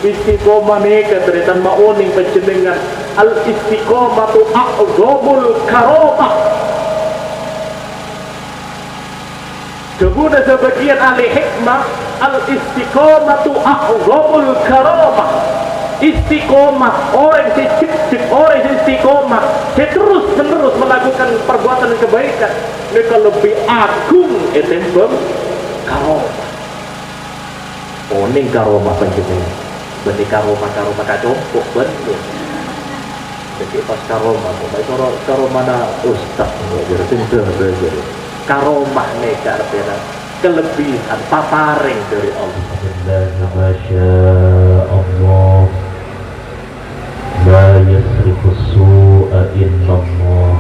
istiqomah mereka teritan mauning penjenengan al istiqomatu a'zamul karamah. Kemudian sebagian ahli hikmah al istiqomatu a'zamul karamah. Istiqomah orang orang istiqomah terus menerus melakukan perbuatan kebaikan mereka lebih agung etembem karomah. Oning karomah penjenengan berarti karomah kacompok bener. Jadi pas karomah karomah na ustaz jadi karomah mereka artinya kelebihan paparing dari Allah. Masya Allah. La yasrifu su'a illallah.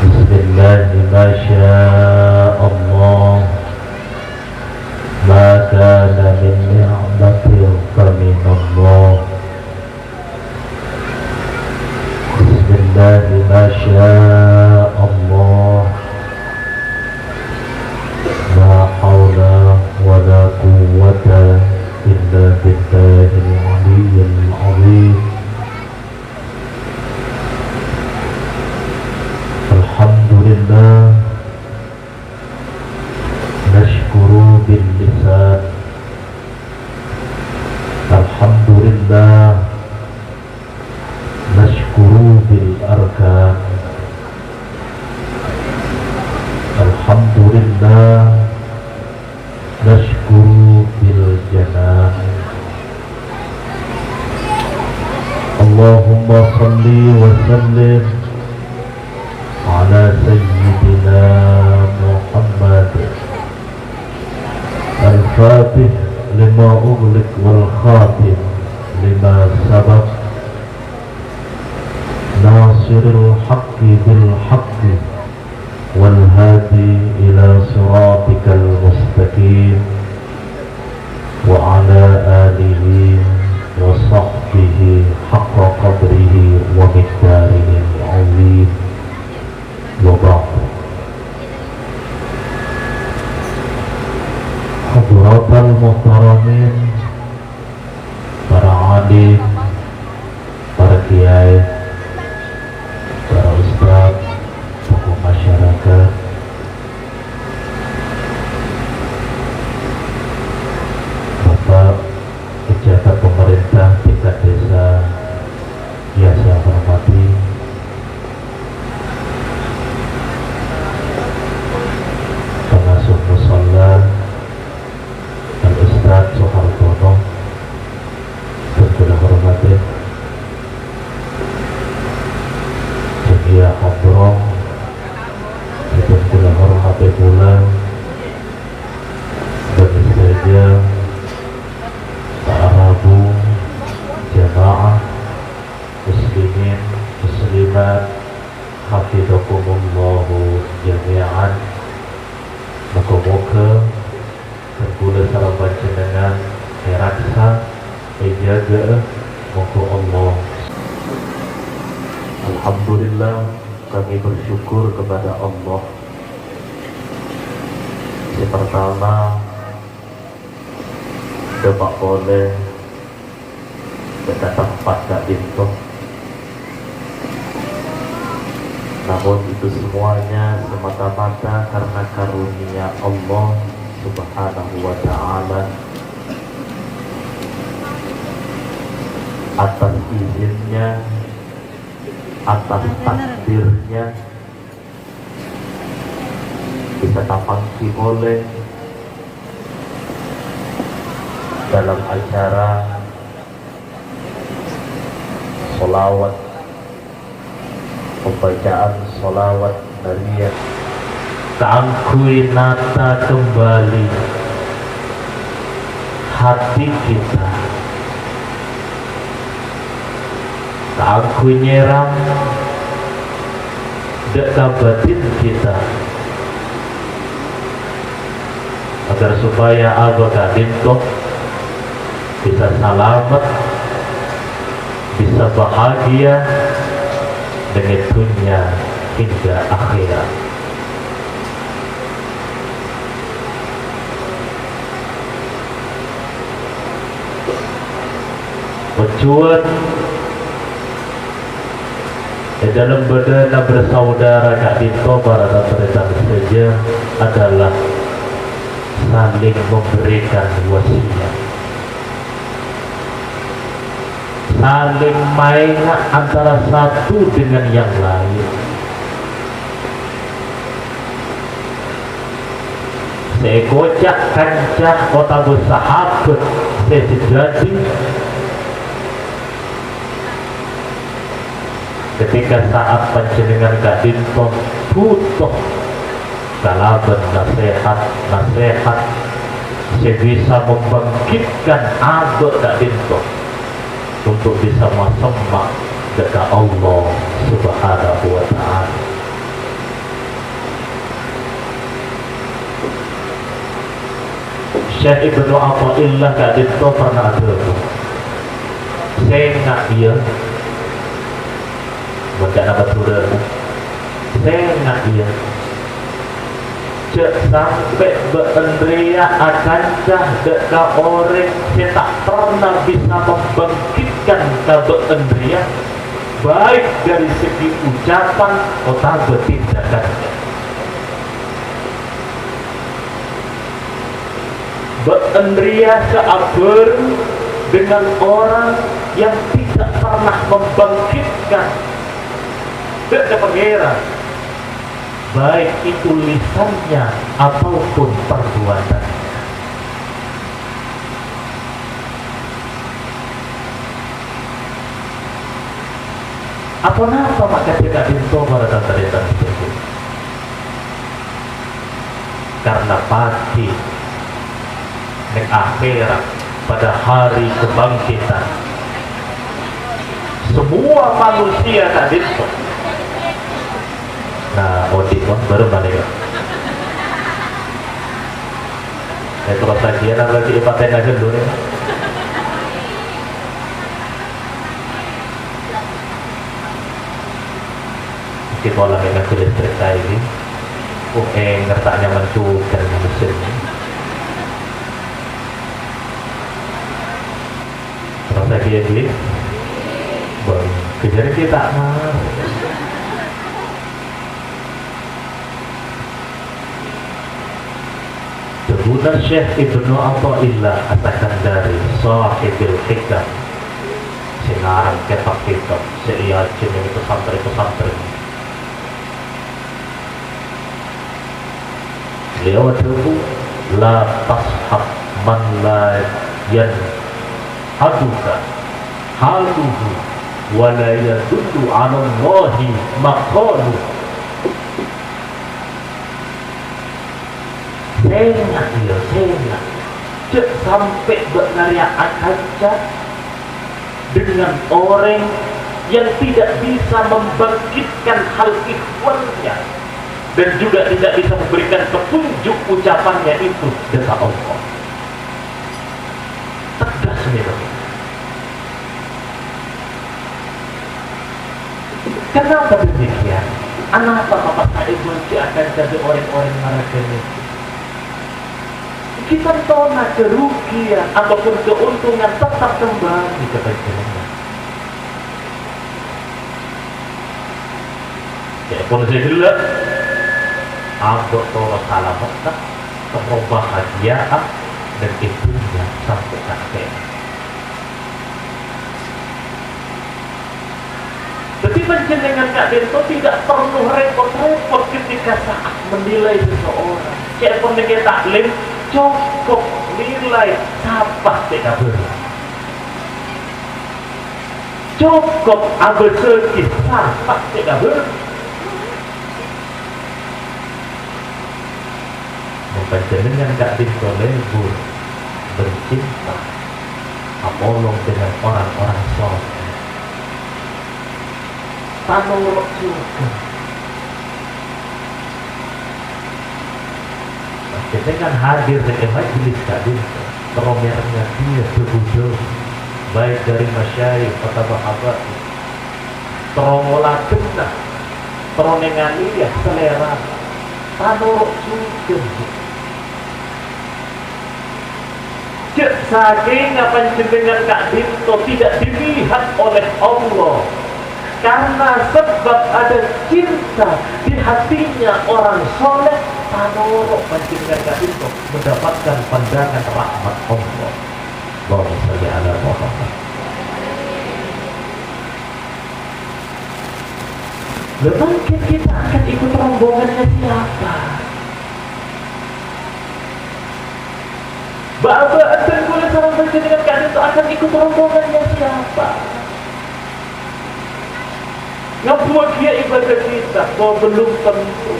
Bismillah ma sya'allah. Ma kana min ni'matin faminallah. Bismillah ma sya'allah. La hawla wa la quwwata illa billahil aliyyil azim. Alhamdulillah nashkuru bil lisan. Alhamdulillah nashkuru bil arkan. Alhamdulillah nashkuru bil janan. Allahumma salli wa sallim ala sayyidina Muhammad al-fatih lima ughliq wal khatim lima sabaq nasirul haqqi bil haqqi wal hadi ila siratikal mustaqim wa ala alihi wa sahbihi haqqa qadrihi wa miqdarihi al-azim. Wa ba'd. Hadratal muhtaramin, para alim, para kiai, para ustaz, tokoh masyarakat, Bapak pejabat pemerintah tingkat desa yang saya hormati, pengasuh mushola Al-Ustaz Soehartono dan kula hormati Jamiah Hadroh dan kula hormati pula bagi saja para rabu jamaah muslimin muslimat hafizakumullahu jami'an. Moga-moga terkula sareng panjenengan heraksa ejaga moga Allah. Alhamdulillah kami bersyukur kepada Allah. Yang pertama dapat boleh berkata tempat gak bintung. Namun itu semuanya semata-mata karena karunia Allah Subhanahu wa ta'ala, atas izinnya, atas takdirnya bisa tapangki oleh dalam acara sholawat, pembacaan sholawat nariyah Tangkui nata kembali hati kita, tangkui nyerang dek batin kita, agar supaya abad dintoh bisa selamat, bisa bahagia dengan dunia hingga akhirat. tujuan di dalam bedana bersaudara Kak Dito para rekan saja adalah saling memberikan wasiat, saling mainan antara satu dengan yang lain. Sekocak kancah kota bersahabat sejati ketika saat panjenengan Kak Dinto butuh kalaban nasihat sebisa membangkitkan abe Kak Dinto untuk bisa masuk dekat Allah Subhanahu wa ta'ala. Syekh Ibnu Athaillah Kak Dinto pernah ada saya nggak dia bukan apa turun saya nggak dia cek sampai beendria akan dah dekat orang saya tak pernah bisa membangkitkan ke beendria baik dari segi ucapan atau tindakannya. Beendria seaber dengan orang yang tidak pernah membangkitkan dekat pangeran, baik itu lisannya ataupun perbuatannya. Apa napa maka tidak Dinto pada tanda tersebut? Karena pasti di akhirat pada hari kebangkitan semua manusia Kak Dinto. Nah, Odi baru balik. Terus saja lagi ibadah aja dulu. Kita lagi nak tulis cerita ini. Ngertaknya mencukan mesin. Terus lagi baru kejar kita mah. Sebutan Syekh Ibnu Athaillah As-Sakandari Sahibil Hikam singarang kepak kitab seiyacin yang itu santri beliau dulu la tashab man la yan haduka haluhu wa la yadullu ala Allahi maqalu. Saya cek sampai bernariaan aja dengan orang yang tidak bisa membangkitkan hal ikhwannya dan juga tidak bisa memberikan petunjuk ucapannya itu dekat Allah. Tegas nih. Kenapa demikian? Kenapa Bapak saya benci akan jadi orang-orang mereka ini? Kita tahu kerugian ataupun keuntungan tetap kembali kepada kita. Ya pun saya jelas, aku tahu salamat, tahu bahagia dan ibunya sampai kakek. Jadi panjenengan Kak Dinto tidak perlu repot-repot ketika saat menilai seseorang. Cek pun dengan taklim cukup nilai sabar tidak boleh. Cukup ambil sedikit sabar tidak boleh. Panjenengan Kak Dinto lebur bercinta apolong dengan orang-orang soleh. Tanuruk juga. Kita kan hadir di majelis Kak Dinto, romernya dia berbudul, baik dari masyayikh atau sahabat, terongolah kena, teronengan dia selera, tanuruk juga. Cek saking panjenengan Kak Dinto tidak dilihat oleh Allah. Karena sebab ada cinta di hatinya orang soleh, panorok panjenengan Kak Dinto mendapatkan pandangan rahmat Allah. Allahumma sholli ala Muhammad. Mungkin kita akan ikut rombongannya siapa? Bapak dan boleh seorang panjenengan Kak Dinto akan ikut rombongannya siapa? Ngapain dia ibadah kita? Oh, belum tentu.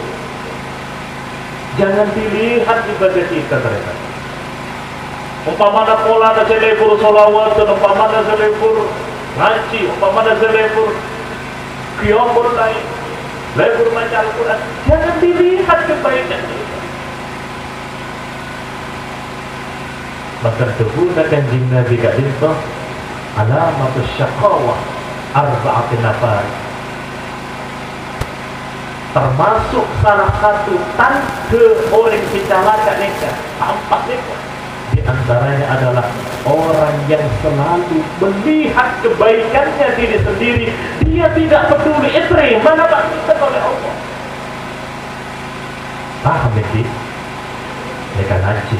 Jangan dilihat ibadah kita ternyata. Umpamana pola ada selebur solawat, umpamana selebur ngaji, umpamana selebur qiyamul lail, selebur baca Al-Quran. Jangan dilihat kebaikan kita. Bahkan dahulu kanjeng Nabi Kak Dinto, alamatus syaqawah arba'atin nafar. Termasuk salah satu tanda orang kecelakaan nikah, empat nikah. Di antaranya adalah orang yang selalu melihat kebaikannya diri sendiri. Dia tidak peduli mana bangkitan oleh Allah. Paham ini? Mereka ngaji.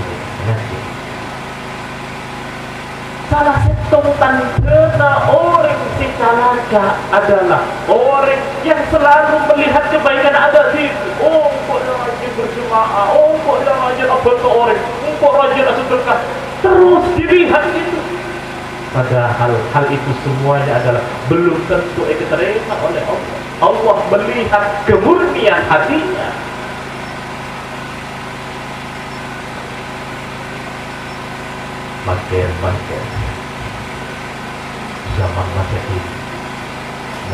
Salah satu tanda orang si calaka adalah orang yang selalu melihat kebaikan ada di kok rajin berjemaah, kok rajin apa ke orang, kok rajin sedekah, terus dilihat itu. Padahal hal itu semuanya adalah belum tentu diterima oleh Allah. Allah melihat kemurnian hatinya. Makin zaman masa ini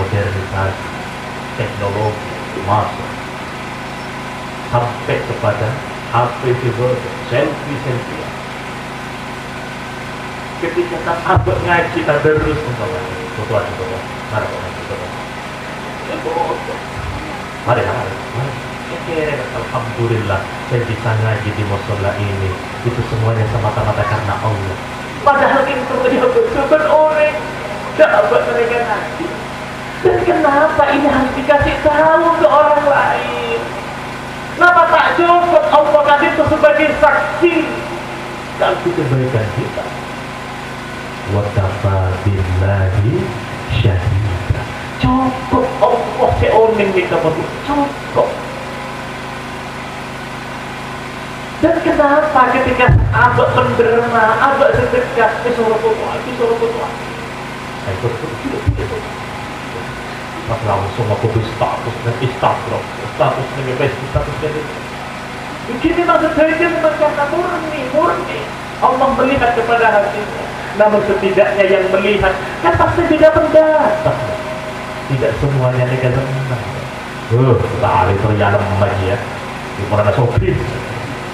modernisasi teknologi masuk sampai kepada HP selfie. Ketika tak abad ngaji tak terus fotoan mari. Alhamdulillah saya bisa ngaji di musola ini. Itu semuanya semata-mata karena Allah. Padahal itu dia betul orang dapat mereka ngaji. Dan kenapa ini harus dikasih tahu ke orang lain? Kenapa tak cukup Allah kasih itu sebagai saksi kalau kebaikan kita? Wa kafa billahi syahida. Cukup Allah seorang kita betul cukup. Dan kenapa ketika abad menderma, abad sedekah, disuruh berdoa. Saya berdoa. Pas langsung aku berstatus dan Instagram, status dengan Facebook, status dari. Begini maksud saya dia karena murni. Allah melihat kepada hatinya. Namun setidaknya yang melihat kan pasti tidak pendapat. Tidak semuanya negatif. Tali terjalan aja ya. Di mana sopir.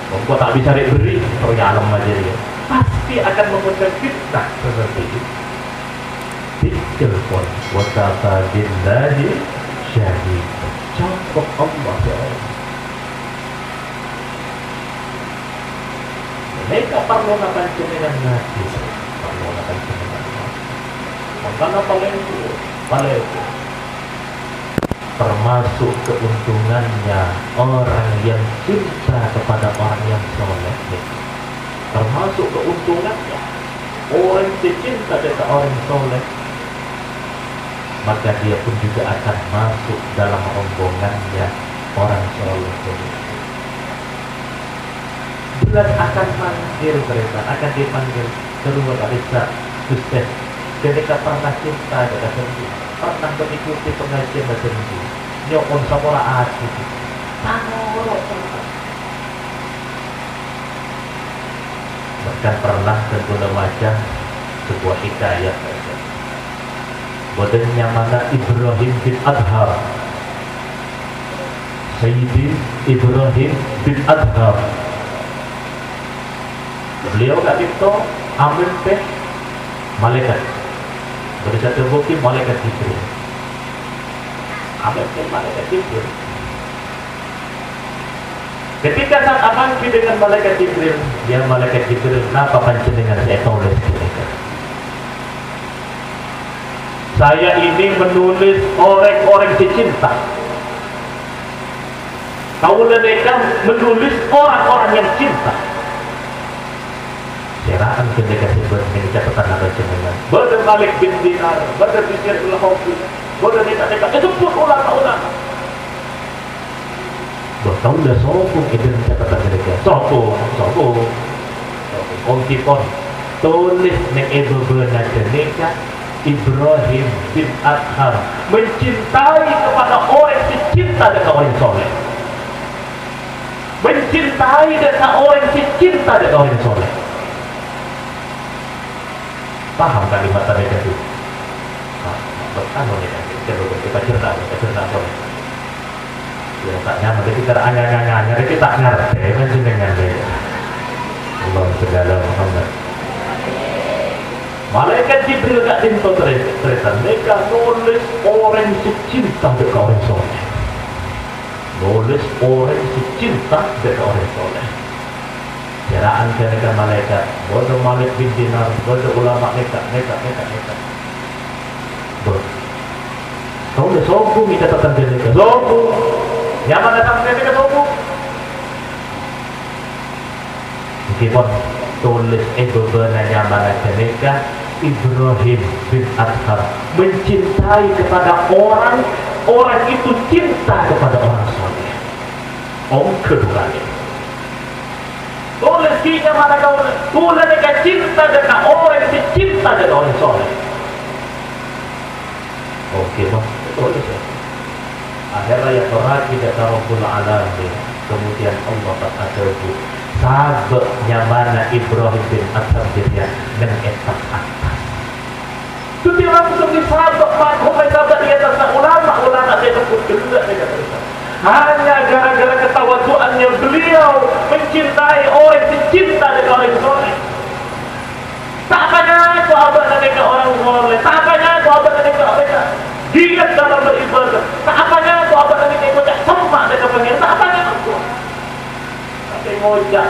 Kau tak bisa beri, ternyalem aja dia. Pasti akan mengundang fitnah seperti itu. Ditelepon, wakafa billahi syahid. Cukup Allah ya. Mereka perlu nakan dengan ngaji, perlu nakan dengan ngaji. Makanya paling termasuk keuntungannya orang yang cinta kepada orang yang soleh. Termasuk keuntungannya orang yang cinta kepada orang soleh, maka dia pun juga akan masuk dalam rombongannya orang soleh. Bulan akan manggil mereka, akan dipanggil keluar Alisa Ustaz. Ketika pernah cinta kepada sendiri, pernah mengikuti pengajian sendiri, nyokon samora hati, panorok. Bahkan pernah terguna wajah sebuah hikayat. Badannya mana Ibrahim bin Adham, Sayyidi Ibrahim bin Adham. Beliau kat itu ambil teh malaikat. Bisa terbukti malaikat Jibril. Ambil teh malaikat Jibril. Ketika saat abangki dengan malaikat Jibril, dia malaikat Jibril, kenapa panjenengan saya tulis mereka? Saya ini menulis orang-orang cinta. Kaulah mereka menulis orang-orang yang cinta. Seraan ketika sebut ini catatan ada jenengan. Bada Malik bin Dinar, bada Bishr bin Hobi, bada dekat-dekat itu pun ulama-ulama. Tahu dah sopung itu catatan mereka. Sopung. Om Kipon tulis nek ibu benar jeneka Ibrahim bin Adham mencintai kepada orang yang cinta dengan orang soleh. Mencintai dengan orang yang cinta dengan orang soleh. Paham kalimat mereka itu? Anu nih, kita cerita soleh. Ya tak nyaman, kita angin-angin, kita tak ngerti, kan jenengan dia. Allah segala Muhammad. Malaikat Jibril gak dinto cerita, mereka nulis orang cinta dekat orang soleh. Nulis orang cinta dekat orang soleh. Jaraan mereka malaikat, bodoh Malik bin Dinar, bodoh ulama mereka. Kau udah sombong ini catatan mereka, sombong. Nyaman datang mereka sombong. Meskipun tulis benar nyaman mereka Ibrahim bin Adham mencintai kepada orang itu cinta kepada orang soleh. Keduanya tulis kinya mana kau tulis mereka cinta dengan orang yang cinta dengan orang soleh. Tulis ya. Akhirnya ya Torah tidak Rabbul Alamin. Kemudian Allah berkata sahabatnya mana Ibrahim bin Adham dia dan etak atas. Itu dia langsung disahabat sahabat di atas ulama dia sebut juga dia kata. Hanya gara-gara ketawaduannya beliau mencintai orang yang cinta dengan orang soleh. Tak banyak sahabat dengan orang soleh. Tak banyak sahabat dengan mereka giat dalam beribadah. Tak apanya aku abad lagi tengok tak semak dekat pengen. Tak apanya aku. Tapi ngojak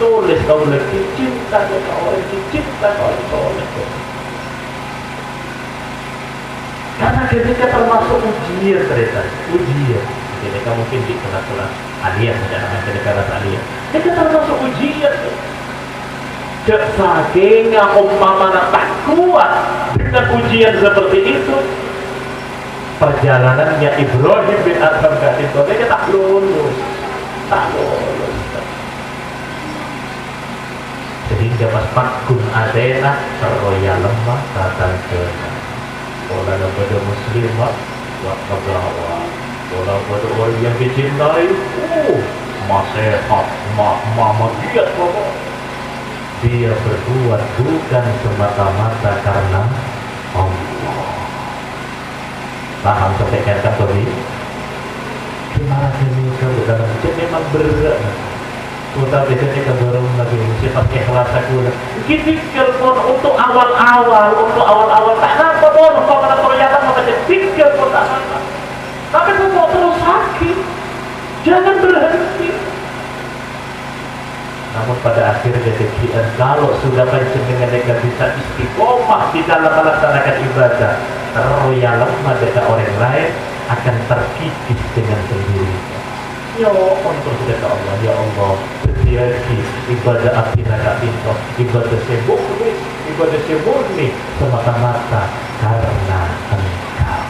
tulis kau lagi cinta dekat orang, cinta orang soleh. Karena ketika termasuk ujian cerita, ujian. Jadi kamu mungkin di kelas-kelas aliyah, jangan ketika kelas aliyah. Itu termasuk ujian. Saking umpamanya tak kuat dengan ujian seperti itu. Perjalanannya Ibrahim bin Adham ke situ, dia tak lulus. Sehingga pas pakun adena terroya lemah datang ke pola pada muslimah waktu bahwa pola pada orang yang dicintai, masehat, mama giat bapak. Dia berbuat bukan semata-mata karena Allah. Paham sampai kata tadi? Gimana ini kalau dalam hidup memang berat. Kita biasanya kedorong lagi sifat ikhlas aku. Kita pun untuk awal-awal tak nampak pun kau kena perjalanan macam pikir pun tak nampak. Tapi kau terus sakit. Jangan berhenti. Namun pada akhirnya kegiatan kalau sudah panjenengan mereka bisa istiqomah di dalam melaksanakan ibadah, royal pada orang lain akan terkikis dengan sendirinya. Ya untuk kepada Allah, ya Allah bersiarki ibadah akhirnya tak pintu, ibadah semurni semata-mata karena Engkau.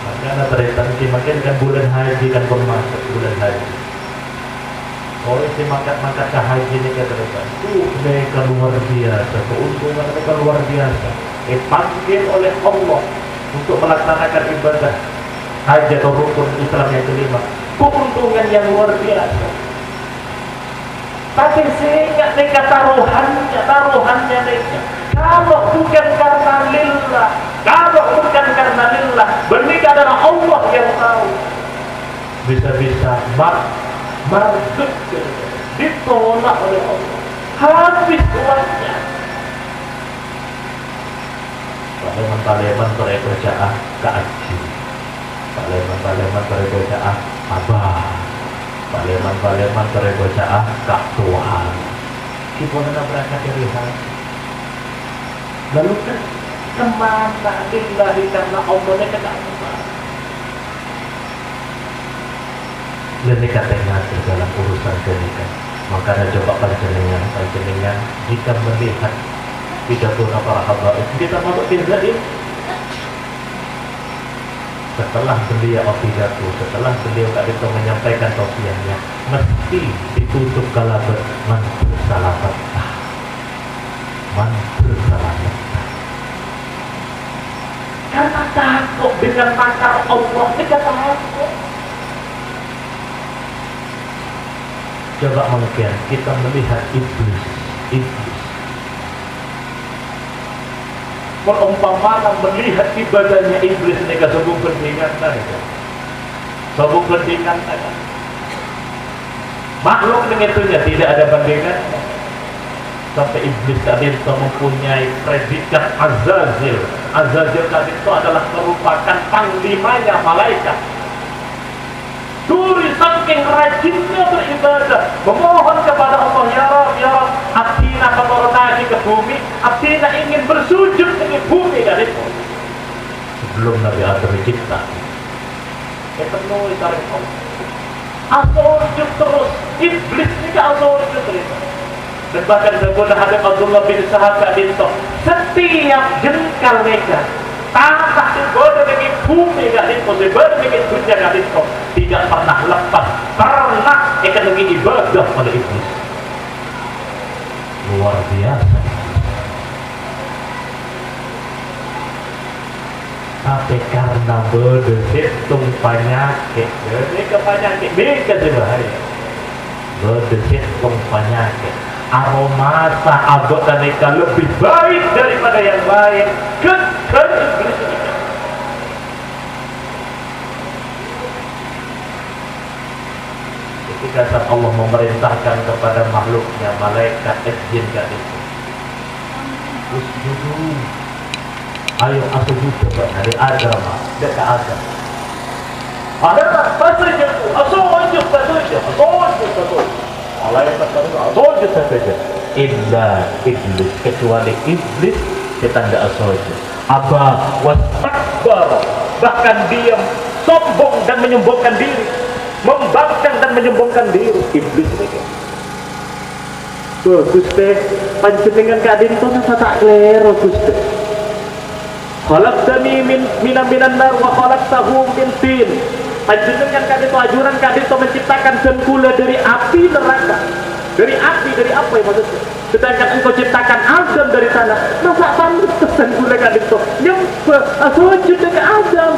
Makanya terjadi makin kan bulan haji kan bermasuk bulan haji. Oleh si makat-makat haji ini katakan, mereka luar biasa, keuntungan mereka luar biasa. Dipanggil oleh Allah untuk melaksanakan ibadah haji atau rukun Islam yang kelima, keuntungan yang luar biasa. Tapi sehingga mereka taruhannya mereka, kalau bukan karena lillah, mereka adalah Allah yang tahu. Bisa-bisa marduk ditolak oleh Allah, habis uangnya. Paleman-paleman berekocaah keaji, paleman berekocaah abah. Baleman-baleman terebocah kak Tuhan. Kita nak berangkat dari hati. Lalu kan kemana lillahi karena Allahnya kena apa? Ini katanya dalam urusan pernikahan. Makanya coba panjenengan jika melihat pidato para habaib kita masuk tidak ini. Setelah beliau pidato, setelah beliau tadi itu menyampaikan tausiahnya, mesti ditutup kalabat man bersalamat, karena takut dengan makar Allah, kita takut. Coba mungkin kita melihat iblis perumpamaan melihat ibadahnya iblis ini sebelum pentingan saja. Sebelum pentingan saja. Makhluk dengan itunya tidak ada bandingan. Sampai iblis tadi itu mempunyai predikat Azazil. Azazil tadi itu adalah merupakan panglimanya malaikat. Duri saking rajinnya beribadah, memohon kepada Allah, ya Rab, Atina keturunannya ke bumi, Atina ingin bersujud di bumi dari itu. Sebelum Nabi Adam dicipta, penuh tarik Allah. Asujud terus, iblis ini ke asujud terus. Dan bahkan Sayyidina Habib Abdullah bin Sahabat itu, setiap jengkal mereka tak dibodoh dengan bumi gak dibodoh dengan dunia gak dibodoh, tidak pernah lepas, pernah ekonomi ibadah pada iblis. Luar biasa. Tapi karena bodoh hitung penyakit, ini ke penyakit, ini ke bahaya. Bodoh hitung penyakit, aroma sahabat dan mereka lebih baik daripada yang baik. Kan iblis ini. Ketika saat Allah memerintahkan kepada makhluknya, malaikat, jin dan itu, usjudu, ayo asujud coba dari Adam, dekat Adam. Ada tak pasrah asujud. Malaikat asujud saja. Illa iblis, kecuali iblis kita tidak asujud. Aba wastakbar, bahkan dia sombong dan menyombongkan diri, membangkang dan menyombongkan diri. Iblis mereka. Gusti, panjenengan kadin itu tak klero Gusti. Khalaqtani minan nar wa khalaqtahu min tin. Panjenengan kadin itu ajuran kadin itu menciptakan sengkula dari api neraka. Dari api, dari apa ya maksudnya? Sedangkan engkau ciptakan Adam dari tanah. Masa pantas sengkula kadin itu nyembah sujud dengan Adam.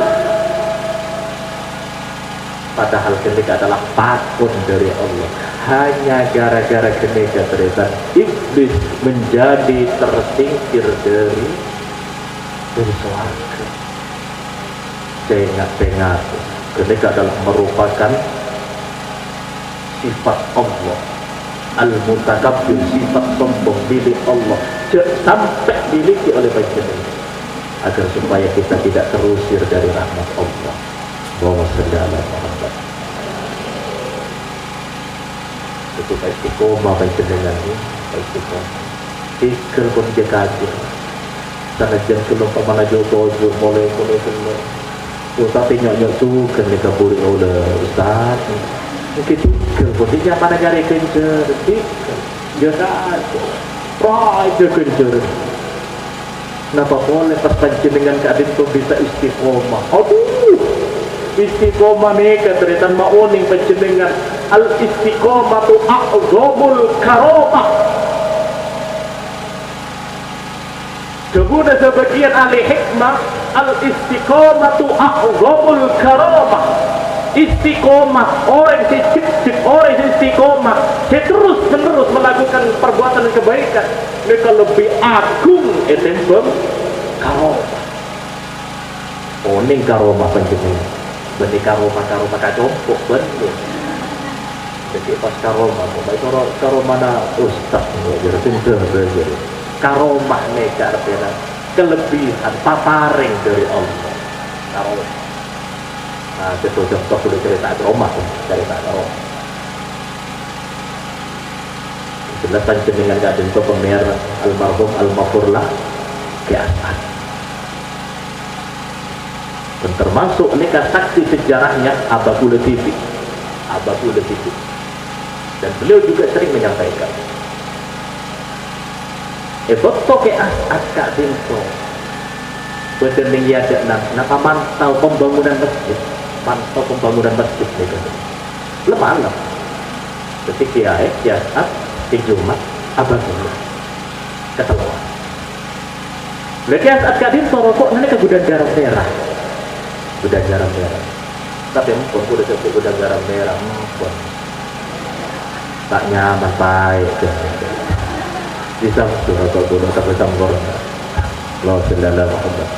Padahal ketika adalah patung dari Allah. Hanya gara-gara ketika terlibat iblis menjadi tersingkir dari surga. Tengah-tengah ketika adalah merupakan sifat Allah al-mutakabbir, sifat sombong milik Allah sampai dimiliki oleh panjenengan, agar supaya kita tidak terusir dari rahmat Allah. Bahwa segala Muhammad itu istiqomah panjenengan ini, istiqomah pikir pun dia kaji sanajan kelom pamana joto mulai tapi nyok tu kan mereka buri oleh Ustaz mungkin pikir pun dia mana cari kencer pikir dia kaji dia kencer kenapa boleh pas panjenengan keadaan itu bisa istiqomah. Aduh, istiqomah mereka teritan mauning panjenengan. Al-istiqomatu a'zamul karamah. Kemudian sebagian ahli hikmah, al-istiqomatu a'zamul karamah. Istiqomah, orang yang istiqomah, dia terus menerus melakukan perbuatan kebaikan, mereka lebih agung etempem karomah. Oning karomah panjenengan, benih karomah kacompok benih. Jadi pas karomah, karomah na ustaz, jadi pintar jadi. Karomah mereka artinya kelebihan, paparing dari Allah. Karomah. Nah, itu contoh sudah cerita karomah, cerita karomah. jelas panjenengan kaden to pemer almarhum almafurlah Ki As'ad. Dan termasuk nikah saksi sejarahnya Abakul TV. Dan beliau juga sering menyampaikan betul Ki As'ad Kak Dinto bedening ya napa mantau pembangunan masjid nih lemah ketika Ki As'ad di Jumat Abakul keteluan Ki As'ad Kak Dinto rokok nanti ke gudang garam merah tapi empun udah sampai gudang garam merah empun tak nyaman baik bisa rokok dulu sampai campur lo selala Muhammad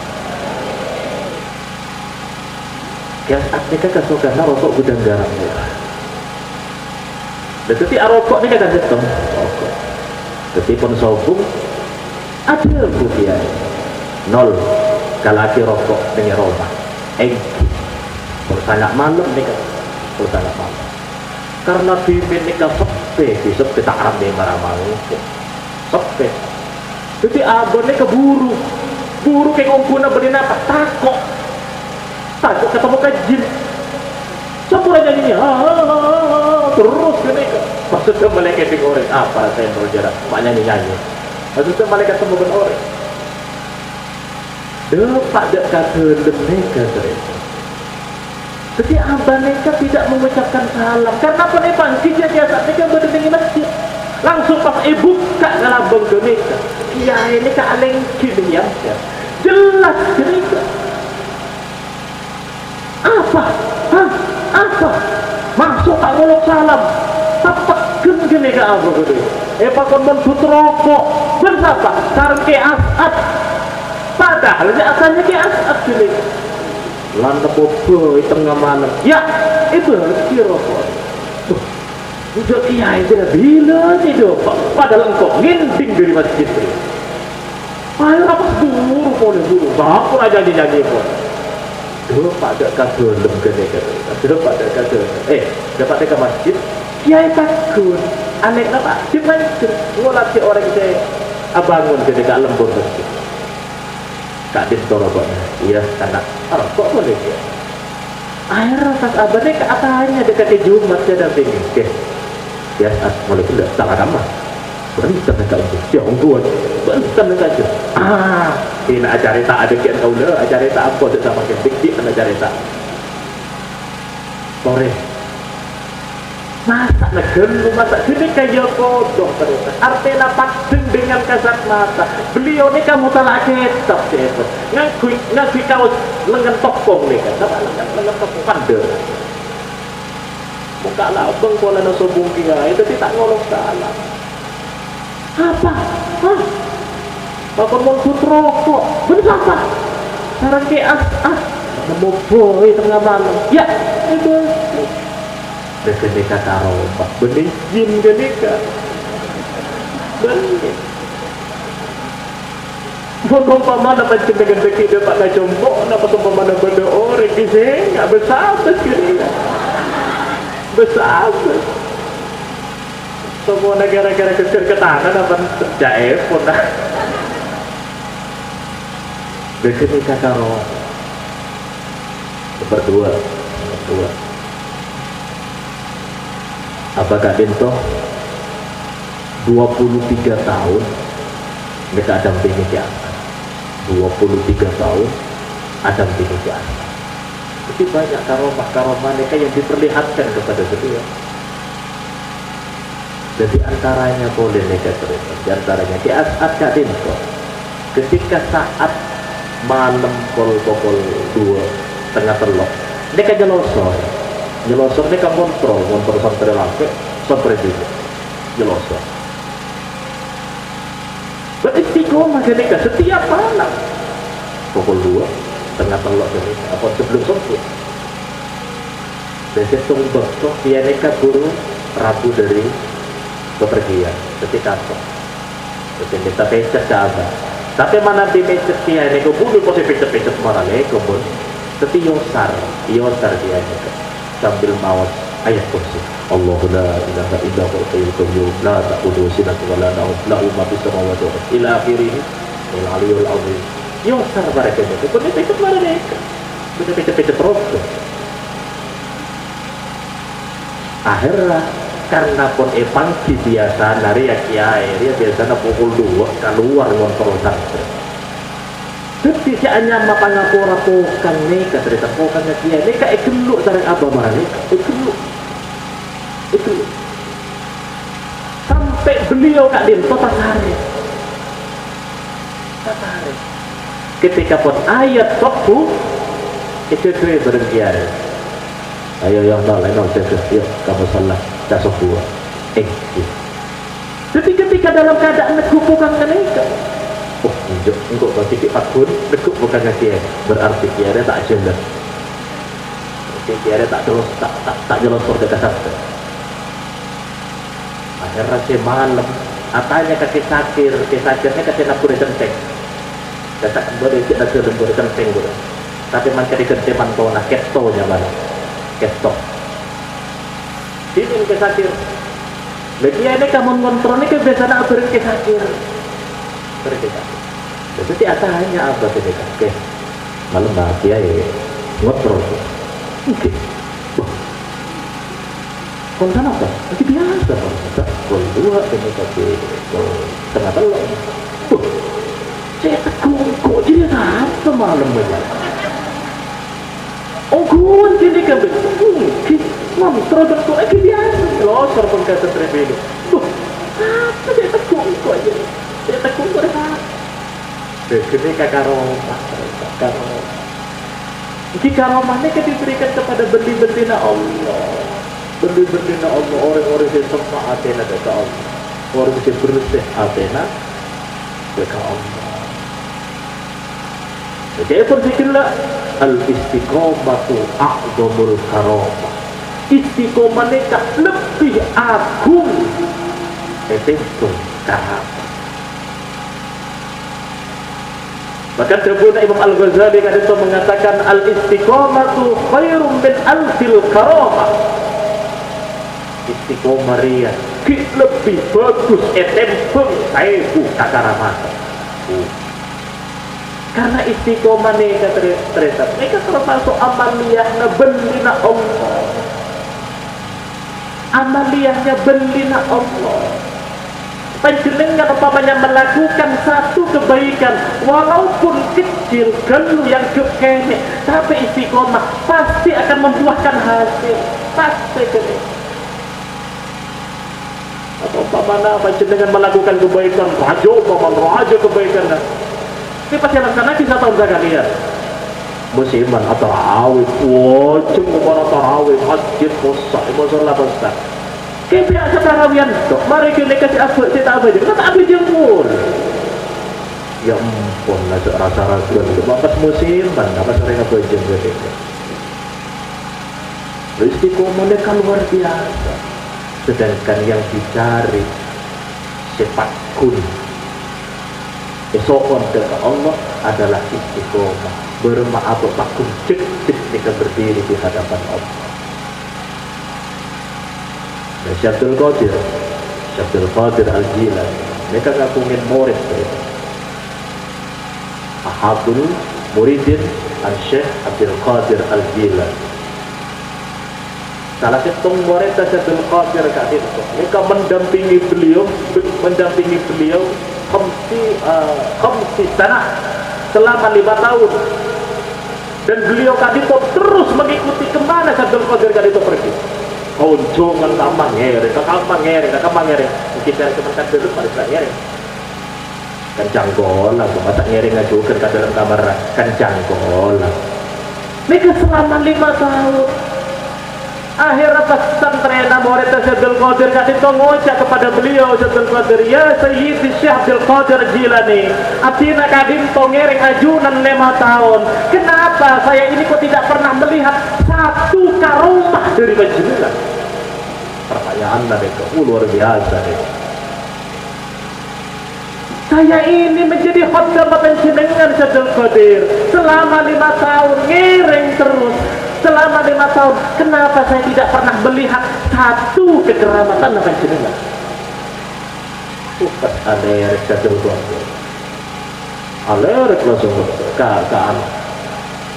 Ki As'ad ini kan kesukaan rokok gudang garam merah dan ketika rokok ini kan jetong rokok ketika pun sobung ada buktian nol kalaki rokok dengan rumah bersangka malam nih kan bersangka malam karena bimbing nih kan besok kita ramai marah-marah sepe jadi abon nih buru kayak ngomongnya berin apa takut ketemu kajin campur aja nyanyinya terus gini kan maksudnya malaikat di orang apa saya berjarak maknya nyanyi maksudnya malaikat temu ben orang dapat dek kata lemeka terima jadi abah mereka tidak mengucapkan salam karena apa nih pangkitnya biasa mereka berdiri masjid langsung pas ibu kak ngelabang ke mereka iya ini kak alengki diam jelas cerita apa masuk tak ngolok salam tepekin gini ke apa gitu pakon menbut rokok bersapa sarang Ki As'ad padahal asalnya Ki As'ad gini landa bobo tengah malam ya itu Ki rokok udah kiai tidak bila tidak padahal engkau nginting dari masjid ayo apa buru bapur aja janji pun pada kadolem gede pada kadolem dapat ke masjid kiai takut aneh apa cuma ngolah si orang saya abangun gede gak lembur masjid Kak Dinto rokoknya iya karena rokok boleh ya air pas abadnya ke atasnya dekat di Jumat saya dampingin ya mulai tidak salah nama berikan mereka itu ya ungguan berikan mereka aja ini acarita ada kian kau le acarita apa ada sama kian dikit acarita sore masak sini kayak kodok terus artinya patung dengan kasat mata beliau ini kamu telah cetak ngaku kau lengan topong nih kan lengan topong pandai muka labang pola naso bungki itu tidak ngolong salah apa? Bakon mau rokok bener apa? Sarang Ki As'ad nemu boy tengah malam ya itu bener kata rombak bener jin bener Bondong pamana macam dengan deki dia tak jombok napa pamana benda orang kisah nggak besar sekali besar semua negara-negara kecil ke tanah dapat jaif pun dah begini kakak roh berdua apa Kak Dinto 23 tahun mereka ada dampingi Ki As'ad 23 tahun ada dampingi Ki As'ad jadi banyak karomah mereka yang diperlihatkan kepada beliau. Jadi antaranya boleh negatif, antaranya Ki As'ad Kak Dinto ketika saat malam pukul 2 tengah telok mereka nyelosor mereka kontrol sampai langke sampai juga nyelosor beristiqomah mereka setiap malam pukul 2 tengah telok apa sebelum subuh dan sesumbang tuh dia mereka buru rabu dari bepergian ketika kita pecah sahabat tapi mana di pecah dia ini keburu pasti pecah marah nih kebun tapi yosar dia ini sambil mawas ayat kursi Allahu la ilaha illa huwal hayyul qayyum la ta'khudhuhu sinatun wa la nawm lahu ma fis samawati wa ila akhirih wal 'aliyyul 'azim. Yosar mereka itu. Kemudian ikut mereka. Kita terus. Akhirnya karena pun pangki biasa nari ya kiai dia biasanya pukul 2 keluar ngontrol santri. Tapi si anyam apa ngapura pokan nih cerita pokannya kiai ini kayak geluk sareng apa mana nih geluk itu sampai beliau kak din total hari ketika pun ayat waktu itu dua berkiai. Ayo yang lain yuk kamu salah dasok dua. Jadi ketika dalam keadaan nekuk bukan keneka. Oh, enggak berarti akun nekuk bukan kia. Berarti kia tak jelas. Kia tak jelas tak jelas surga kasar. Akhirnya si malam atanya kaki sakirnya kaki nak boleh centeng. Kata boleh tidak boleh centeng boleh. Tapi macam di kerja mantau nak keto nya mana. Ketok. Ini kesakir. Lagi ini kamu kontrol ini kebiasaan berkesakir. Berkesakir. Jadi hanya apa sih oke. Malam bahagia ya. Kontrol. Oke. Kontan apa? Lagi biasa. Kol dua ini tapi tengah telur. Saya tegur kok jadi apa malam banyak. Oh, gue jadi kan terus bentuk lagi biasa losor pun kata terpilih apa dia tekung kok aja dia tekung kok ada begini kakak romah jika romahnya kan diberikan kepada benih-benih Allah benih-benih Allah orang-orang yang sempat Athena dekat Allah orang yang bersih Athena dekat Allah. Jadi berpikirlah al-istiqomatu a'zamul karamah. Istiqomah nikah lebih agung itu karamah. Maka Sayyidina Imam Al-Ghazali kan itu mengatakan al-istiqomatu khairum min alfil karamah. Istiqomah ria lebih bagus etempung saibu kakaramah. Karena istiqomah nih ternyata mereka termasuk amaliyahnya bendina Allah, amaliyahnya bendina Allah. Panjenengan umpamanya melakukan satu kebaikan walaupun kecil gelu yang kekene tapi istiqomah pasti akan membuahkan hasil pasti kene. Atau umpamanya panjenengan melakukan kebaikan rajo kebaikan ini pasti laksana bisa tahun sekalian musiman atau tarawih wajib ngomong tarawih masjid besar masalah besar kayak biasa tarawihan dok mari kita kasih apa kita apa aja kita ambil jempol ya ampun rasa-rasa itu bapak musiman apa sering apa jempol istiqomahnya kan luar biasa sedangkan yang dicari sepakun esokon ke Allah adalah istiqomah bermaaf pakum cek ketika berdiri di hadapan Allah. Dan Syabdul Qadir Al-Jilani mereka ngakungin murid mereka ahabul muridin Al-Syekh Abdul Qadir Al-Jilani salah satu murid Syabdul Qadir mereka mendampingi beliau khamsi tanah selama 5 tahun dan beliau kadito terus mengikuti kemana Syabdul Qadir kadito pergi kunjungan ke Mangere mungkin dari teman dulu pada ngering kan janggola masa ngering ngajukan ke dalam kamar kan janggola mereka selama 5 tahun. Akhirnya pesantren murid Syabdul Qadir kadito ngocak kepada beliau Syabdul Qadir ya Sayyidi Syekh Abdul Qadir Jilani atina kadito ngering ajunan 5 tahun kenapa saya ini kok tidak pernah melihat satu karomah dari panjenengan pertanyaan mereka luar biasa deh. Saya ini menjadi khodam panjenengan Syabdul Qadir selama 5 tahun ngiring terus selama 5 tahun. Kenapa saya tidak pernah melihat satu kekeramatan panjenengan? Pas ada kadang keluarga, alerek langsung ke anak,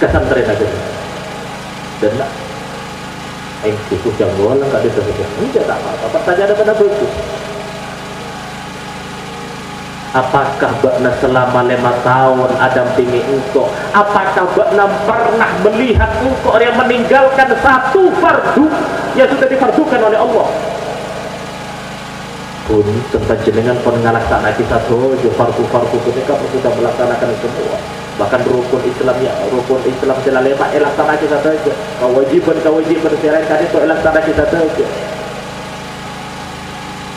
ke santren aja. Dan nak, itu janggolan nggak ada tidak apa-apa. Pertanyaan pada bagus. Apakah bakna selama 5 tahun Adam tinggi engkau? Apakah bakna pernah melihat engkau yang meninggalkan satu fardu yang sudah difardukan oleh Allah? Pun tempat jenengan pun ngalaksanakan satu fardu-fardu ketika sudah melaksanakan semua. Bahkan rukun Islam selalu laksanakan satu aja. Kewajiban selain tadi itu laksanakan satu aja.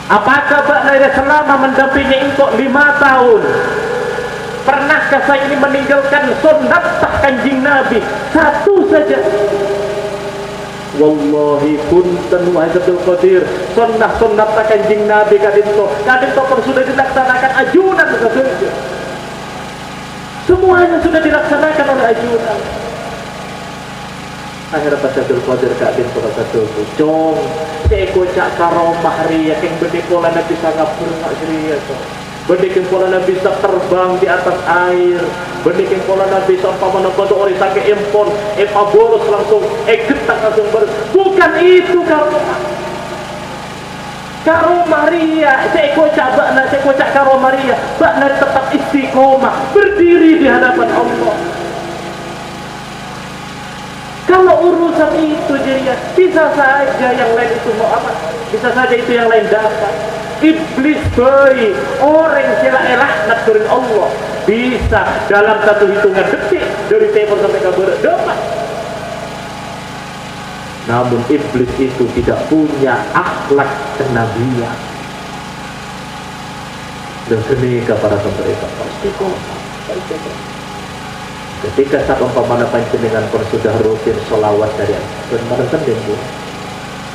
Apakah bakna selama mendampingi engkau 5 tahun? Pernahkah saya ini meninggalkan sunnah kanjeng Nabi satu saja? Wallahi punten wahdatul qadir, sunnah kanjeng Nabi kadinto pun sudah dilaksanakan ajunan saja. Semuanya sudah dilaksanakan oleh ajunan. Akhirnya Wahdatul Qadir kadinto satu cong seko cak karomah riya keng bede pola Nabi sangat pernah riya to. Bede keng pola Nabi bisa terbang di atas air. Bede keng pola Nabi sampai menepati ori sakit empon, boros langsung, getak langsung bukan itu karomah ria. Seko cak karomah ria. Bakna tetap istiqomah berdiri di hadapan Allah. Kalau urusan itu jadi bisa saja yang lain itu mau apa? Bisa saja itu yang lain dapat. Iblis bayi orang sila laknat dari Allah bisa dalam satu hitungan detik dari telepon sampai kabar dapat. Namun iblis itu tidak punya akhlak kenabian. Dan ketika para pemerintah pasti kok. Ketika saat umpamana panjenengan pun sudah rutin sholawat dari bermacam itu,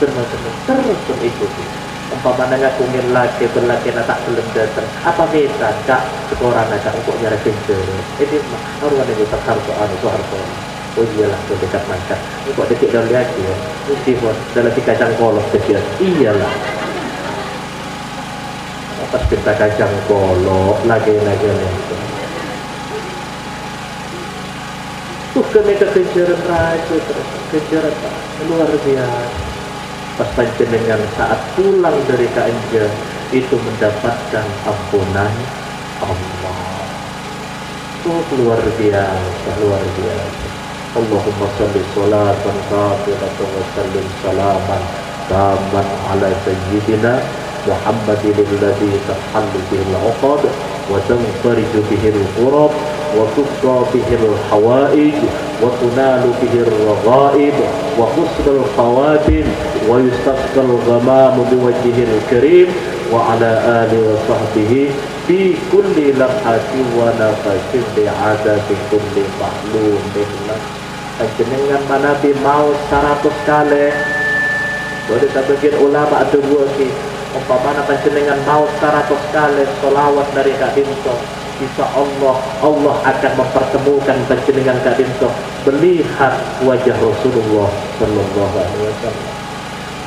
terus ikuti. Umpamana ngakungin lagi berlaki tak belum datang. Apa beda kak sekoran aja untuk nyari pintu. Ini harus ada di harto. Oh iyalah dekat mangkat. Ini kok detik dalam lagi ya. Meskipun dalam kacang kolok kecil. Iyalah. Pas kita kacang kolok lagi. Ketika kejaran raja kejaran luar biasa. Pas panjenengan saat pulang dari Ka'anjah itu mendapatkan ampunan Allah. Luar biasa. Allahumma salli salatan kafiratan wa sallim salaman taman ala sayyidina Muhammadin alladhi tahallu bihil uqad wa tanfariju bihil qurab wa tuqta bihil hawaij wa tunalu bihil raghaib wa husnul khawatim wa yustasqal ghamamu biwajhihil karim wa ala alihi wa sahbihi fi kulli lamhatin wa nafasin bi'adati kulli mahlumin. Panjenengan manabi mau 100 kali boleh tabagian ulama atau buaki umpamana panjenengan mau 100 kali sholawat dari Kak Dinto, insya Allah akan mempertemukan panjenengan Kak Dinto melihat wajah Rasulullah Sallallahu Alaihi Wasallam.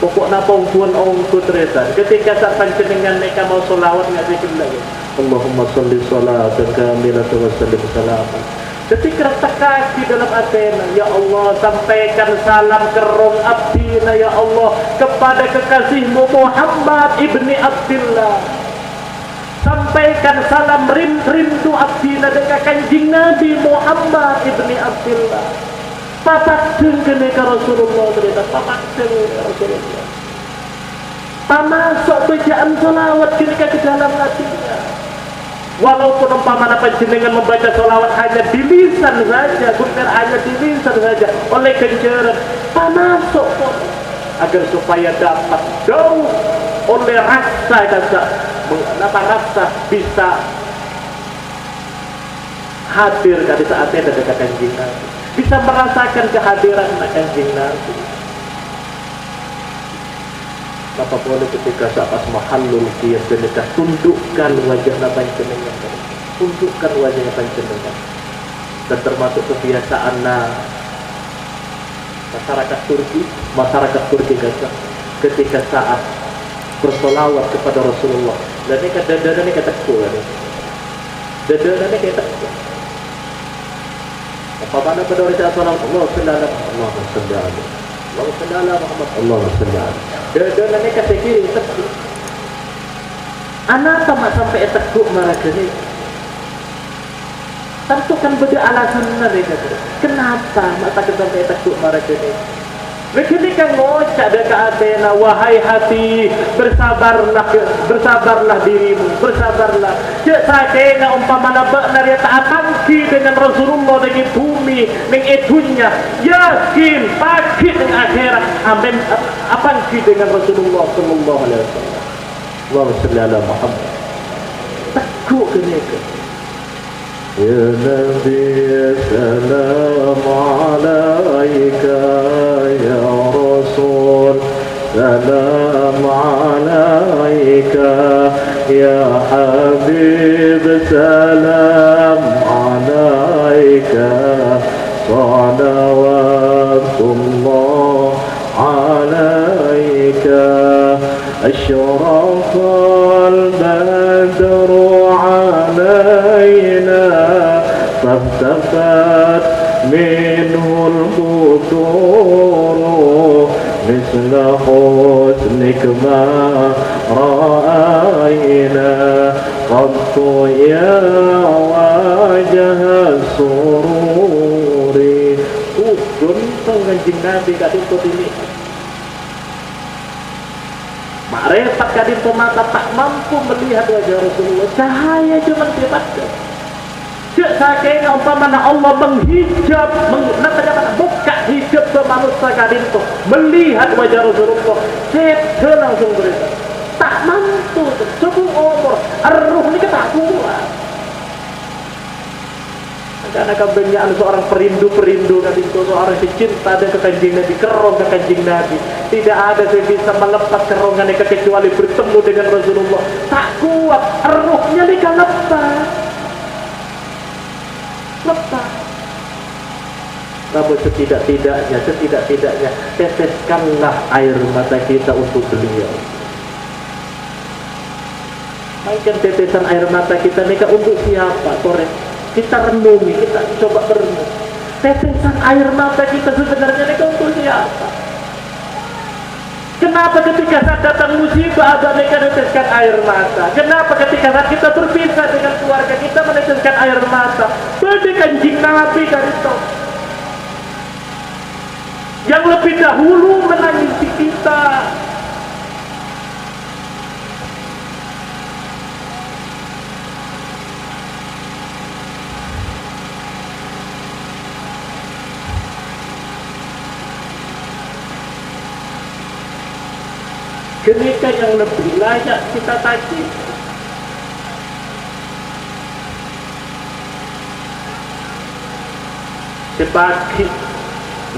Pokoknya pun ongku terasa ketika saat panjenengan mereka mau sholawat nggak zikir lagi Allahumma sholli sholatan kamilatan wa sallim salaman. Ketika kaki dalam Athena, ya Allah sampaikan salam kerong abdina ya Allah kepada kekasihmu Muhammad ibni Abdillah. Sampaikan salam rindu abdina dekat kanjeng Nabi Muhammad ibni Abdillah. Papak jengkene ke Rasulullah berita papak jengkene Rasulullah. Pamasok bacaan salawat ketika ke dalam hatinya. Walaupun umpamana panjenengan membaca sholawat hanya di lisan saja, bukan hanya di lisan saja, oleh kenjaran pamasuk pun agar supaya dapat jauh oleh rasa rasa bisa hadir dari saatnya dari kanjeng Nabi, bisa merasakan kehadiran kanjeng Nabi. Maka boleh ketika saat mahallul qiyam ketika tundukkan wajah panjenengan, tundukkan wajah panjenengan. Dan termasuk kebiasaan masyarakat Turki ketika saat bersolawat kepada Rasulullah. Dan ini dada ini kata kuat. Dada ini kata kuat. Apa mana pada orang Rasulullah Allah Sallallahu Allah Sallallahu Muhammad Allah Sallallahu. Dada ini kata kiri tekuk. Anak sama sampai tekuk mereka ni. Tentu kan beda alasan mereka. Kenapa mata kita sampai tekuk mereka ni? Begini kan ngocak dekat Athena, wahai hati, bersabarlah dirimu, bersabarlah. Cek saya nak umpama benar ya tak tangki dengan Rasulullah dengan bumi, dengan itunya, yakin pagi dengan akhirat, amin. Apangki dengan Rasulullah Sallallahu Alaihi Wasallam. Allahumma salli ala Muhammad. Takut kena ke? Ya Nabi salam alaika ya Rasul salam alaika ya Habib salam alaika salawatullah alaika asyrafal badru alaina فاختفت منه البدور مثل حسنك ما رأينا قط يا وجه السرور. Guntong kanjeng Nabi kadipun ini. Makrifat kadipun mata tak mampu melihat wajah Rasulullah. Cahaya cuma dibatkan. Cek sakena umpamana Allah menghijab, buka hijab ke manusia kadinto, melihat wajah Rasulullah, saya langsung berita. Tak mampu, cukup umur, arruh ini tak kuat. Karena kebanyakan seorang perindu kadinto, seorang cinta dan kekanjing Nabi, kerong ke kanjing Nabi. Tidak ada yang bisa melepas kerongan kecuali bertemu dengan Rasulullah. Tak kuat, arruhnya ini kan lepas. Namun setidak-tidaknya teteskanlah air mata kita untuk beliau. Mainkan tetesan air mata kita mereka untuk siapa? Sore kita renungi, kita coba berenung. Tetesan air mata kita sebenarnya mereka untuk siapa? Kenapa ketika saat datang musibah ada mereka meneteskan air mata? Kenapa ketika saat kita berpisah dengan keluarga kita meneteskan air mata? Beda kanjeng Nabi kan itu yang lebih dahulu menangisi kita. Kenika yang lebih layak kita taji. Sebagai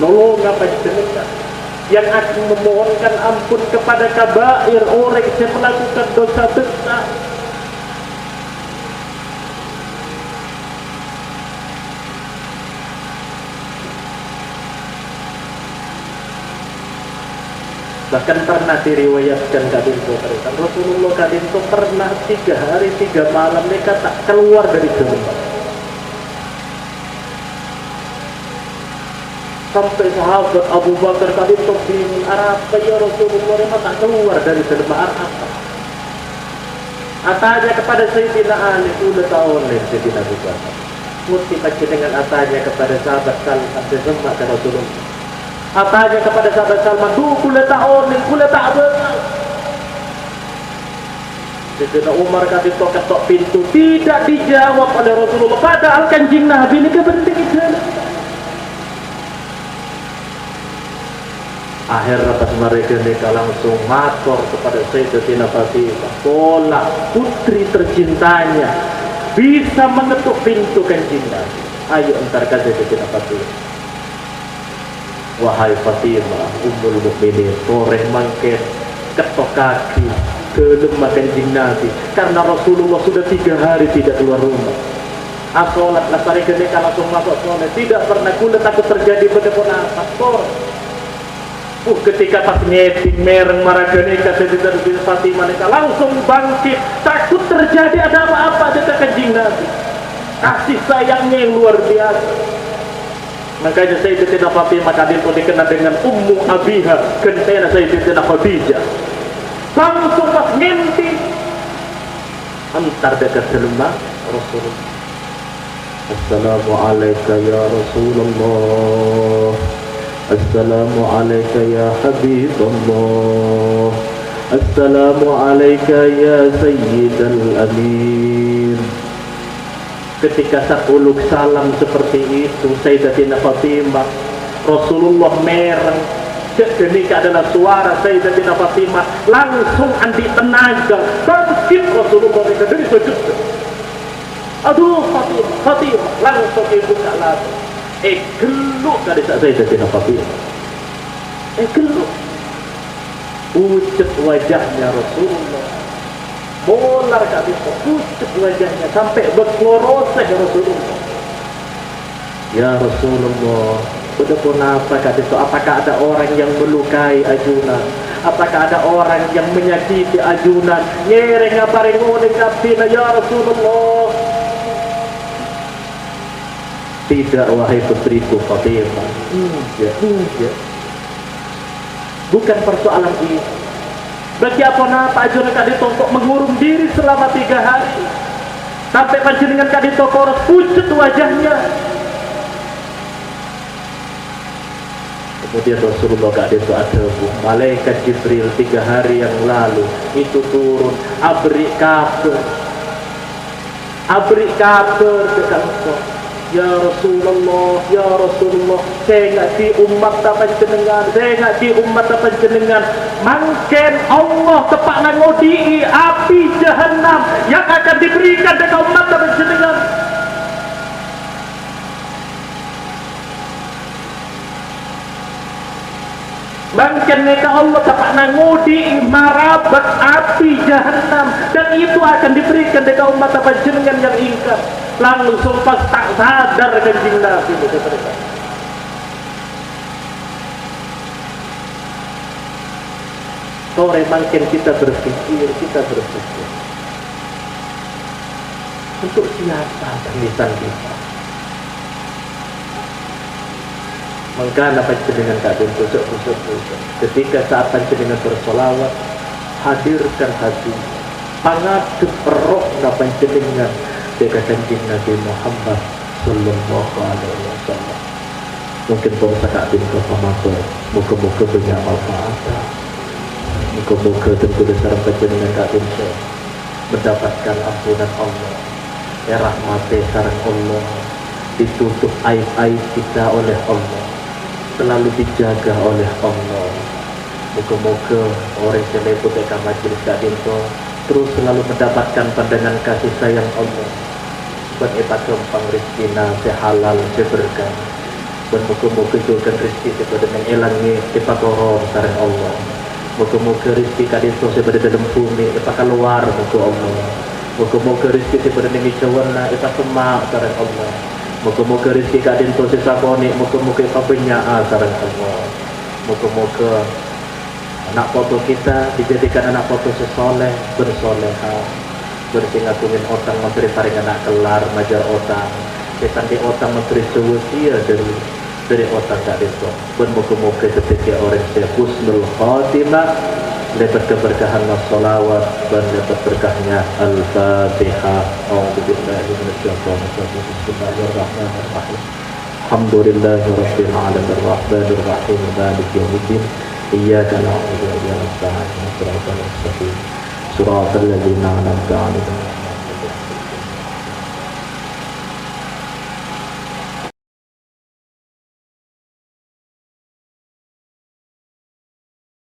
nolong apa jenaka yang akan memohonkan ampun kepada kabair orang yang melakukan dosa besar. Bahkan pernah diriwayatkan kadinto cerita Rasulullah kadinto pernah 3 hari 3 malam mereka tak keluar dari rumah. Sampai sahabat Abu Bakar kadinto bingung, apa ya Rasulullah memang tak keluar dari rumah apa? Atanya kepada Sayyidina Ali, udah tahu nih Sayyidina Abu Bakar. Mesti baca dengan atanya kepada sahabat Salman sesemak ke Rasulullah. Atanya kepada sahabat Salman, kula ta'on, kula ta'benar. Sayyidina Umar kadinto ketok pintu, tidak dijawab oleh Rasulullah. Padahal kanjeng Nabi ini kepenting jalan. Akhir atas mereka langsung matur kepada Sayyidatina Fatimah, pola putri tercintanya bisa mengetuk pintu kanjeng Nabi. Ayo antarkan Sayyidatina Fatimah. Wahai Fatimah, Ummul Mukminin, toreh mangket ketok kaki ke lemah kanjeng Nabi, karena Rasulullah sudah 3 hari tidak keluar rumah. Asolat lasari ketika langsung masuk sholat, tidak pernah kula takut terjadi pada pun apa. Ketika pas nyeting mereng maragane kata Sayyidatina Fatimah langsung bangkit, takut terjadi ada apa-apa dekat Kanjeng Nabi. Kasih sayangnya yang luar biasa. Makanya Sayyidatina Fatimah kadang pun dikenal dengan Ummu Abiha, kentena Sayyidatina Khadijah. Langsung pas ngimpi antar dekat rumah Rasulullah. Assalamualaikum ya Rasulullah. Assalamualaikum ya Habibullah. Assalamualaikum ya Sayyidal Amin. Ketika sakuluk salam seperti itu Sayyidatina Fatimah, Rasulullah mereng. Demikian adalah suara Sayyidatina Fatimah, langsung andi tenaga bangkit Rasulullah dari sujud. Aduh Fatimah langsung ibu lagi. Geluk dari Sayyidatina Fatimah. Geluk. Pucat wajahnya Rasulullah. Molar kali pucat wajahnya sampai berkoroseh Rasulullah. Ya Rasulullah, udah pun apa kata itu? Apakah ada orang yang melukai ajunan? Apakah ada orang yang menyakiti ajunan? Nyereng apa ngone kapina ya Rasulullah. Tidak wahai putriku Fatimah. Ya. Bukan persoalan ini. Bagi apa ajunan kadito untuk mengurung diri selama 3 hari. Sampai panjenengan kadito koros pucat wajahnya. Kemudian Rasulullah kadito ada malaikat Jibril 3 hari yang lalu itu turun abri kabar dekat engkau. Ya Rasulullah, ya Rasulullah, saya nggak di umat apa jenengan, saya nggak di umat apa jenengan. Mungkin Allah tepak ngodi api jahanam yang akan diberikan dekat umat apa jenengan. Mungkin mereka Allah tepak ngodi marabat api jahanam dan itu akan diberikan dekat umat apa jenengan yang ingkar. Langsung pas tak sadar Kanjeng Nabi itu mereka. Sore makin kita berpikir untuk siapa tulisan kita. Maka dapat jenengan kadung tusuk. Ketika saat panjenengan bersolawat, hadirkan hati, pangadep roh dapat jenengan dekat Kanjeng Nabi Muhammad sallallahu alaihi wasallam. Mungkin bangsa kadung kepamatur, muka-muka banyak manfaat. Muka-muka tentu dasar panjenengan kadung mendapatkan ampunan Allah, rahmat sareng Allah, ditutup aib-aib kita oleh Allah, selalu dijaga oleh Allah. Muka-muka orang selebut dekat majelis kadung terus selalu mendapatkan pandangan kasih sayang Allah. Buat epa kempang rizkina sehalal seberkah. Buat muka-muka juga rizki kepada mengilangi epa koror sareng Allah. Muka-muka rizki kadito sepada dalam bumi epa keluar muka Allah. Muka-muka rizki sepada mengicawana epa semak sareng Allah. Muka-muka rizki kadito sesaboni muka-muka epa penyaa sareng Allah. Muka-muka anak foto kita dijadikan anak foto sesoleh bersoleha. Bersingapungin otang memberi paring anak kelar majar otang kesan di otang memberi sewesia dari otang gak itu pun muka-muka ketika orang saya husnul khatimah dapat keberkahan wassalawat dan dapat berkahnya al-fatihah. A'udzubillahi minasyaitonir rajim. Bismillahirrahmanirrahim. Alhamdulillahirabbil alamin arrahmanir rahim maliki yaumiddin iyyaka na'budu wa iyyaka nasta'in ihdinas siratal mustaqim صراط الذين أنعمت عليهم